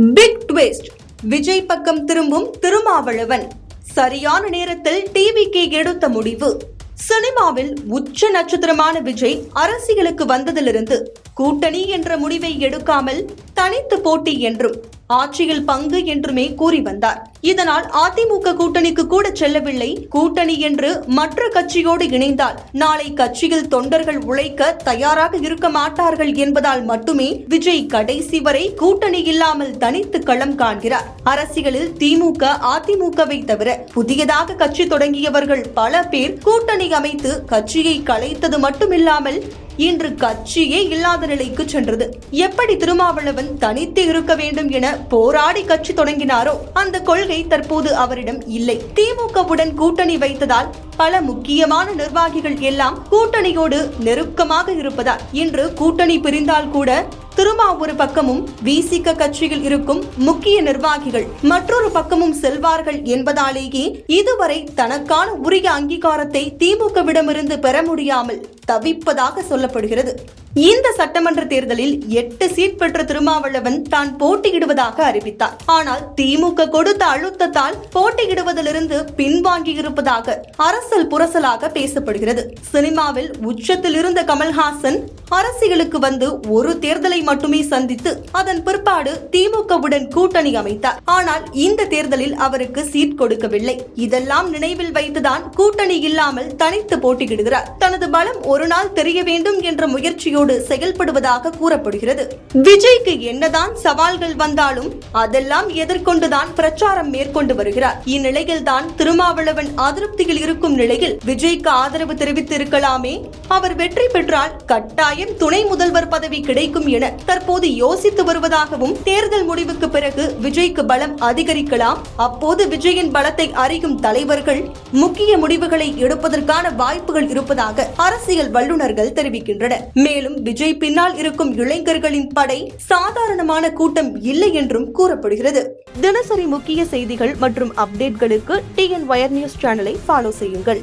Big twist. Vijay பக்கம் திரும்பும் திருமாவளவன். சரியான நேரத்தில் டிவிக்கு எடுத்த முடிவு. சினிமாவில் உச்ச நட்சத்திரமான விஜய் அரசியலுக்கு வந்ததிலிருந்து கூட்டணி என்ற முடிவை எடுக்காமல் தனித்து போட்டி என்றும் ஆட்சியில் பங்கு என்றுமே கூறி வந்தார். இதனால் அதிமுக கூட்டணிக்கு கூட செல்லவில்லை. கூட்டணி என்று மற்ற கட்சியோடு இணைந்தால் நாளை கட்சியில் தொண்டர்கள் உழைக்க தயாராக இருக்க மாட்டார்கள் என்பதால் மட்டுமே விஜய் கடைசி வரை கூட்டணி இல்லாமல் தனித்து களம் காண்கிறார். அரசியலில் திமுக அதிமுகவை தவிர புதியதாக கட்சி தொடங்கியவர்கள் பல பேர் கூட்டணி அமைத்து கட்சியை கலைத்தது மட்டுமில்லாமல் இன்று கட்சியே இல்லாத நிலைக்கு சென்றது. எப்படி திருமாவளவன் தனித்து இருக்க வேண்டும் என போராடி கட்சி தொடங்கினாரோ அந்த கொள்கை தற்போது அவரிடம் இல்லை. திமுகவுடன் கூட்டணி வைத்ததால் பல முக்கியமான நிர்வாகிகள் எல்லாம் கூட்டணியோடு நெருக்கமாக இருப்பதால் இன்று கூட்டணி பிரிந்தால் கூட திருமா ஒரு பக்கமும் விசிக கட்சியில் இருக்கும் முக்கிய நிர்வாகிகள் மற்றொரு பக்கமும் செல்வார்கள் என்பதாலேயே இதுவரை தனக்கான உரிய அங்கீகாரத்தை திமுகவிடமிருந்து பெற முடியாமல் தவிப்பதாக சொல்லப்படுகிறது. இந்த சட்டமன்ற தேர்தலில் 8 சீட் பெற்ற திருமாவளவன் தான் போட்டியிடுவதாக அறிவித்தார். ஆனால் திமுக கொடுத்த அழுத்தத்தால் போட்டியிடுவதிலிருந்து பின்வாங்கி இருப்பதாக அரசல் புரசலாக பேசப்படுகிறது. சினிமாவில் உச்சத்தில் இருந்த கமல்ஹாசன் அரசியலுக்கு வந்து ஒரு தேர்தலை மட்டுமே சந்தித்து அதன் பிற்பாடு திமுகவுடன் கூட்டணி அமைத்தார். ஆனால் இந்த தேர்தலில் அவருக்கு சீட் கொடுக்கவில்லை. இதெல்லாம் நினைவில் வைத்துதான் கூட்டணி இல்லாமல் தனித்து போட்டியிடுகிறார். தனது பலம் ஒரு நாள் தெரிய வேண்டும் என்ற முயற்சியோடு செயல்படுவதாக கூறப்படுகிறது. விஜய்க்கு என்னதான் சவால்கள் வந்தாலும் அதெல்லாம் எதிர்கொண்டுதான் பிரச்சாரம் மேற்கொண்டு வருகிறார். இந்நிலையில் தான் திருமாவளவன் அதிருப்தியில் இருக்கும் நிலையில் விஜய்க்கு ஆதரவு தெரிவித்து இருக்கலாமே, அவர் வெற்றி பெற்றால் கட்டாயம் துணை முதல்வர் பதவி கிடைக்கும் என தற்போது யோசித்து வருவதாகவும், தேர்தல் முடிவுக்கு பிறகு விஜய்க்கு பலம் அதிகரிக்கலாம், அப்போது விஜயின் பலத்தை அறியும் தலைவர்கள் முக்கிய முடிவுகளை எடுப்பதற்கான வாய்ப்புகள் இருப்பதாக அரசியல் வல்லுநர்கள் தெரிவிக்கின்றனர். மேலும் விஜய் பின்னால் இருக்கும் இளைஞர்களின் படை சாதாரணமான கூட்டம் இல்லை என்றும் கூறப்படுகிறது. தினசரி முக்கிய செய்திகள் மற்றும் அப்டேட்களுக்கு TN Wire News சேனலை ஃபாலோ செய்யுங்கள்.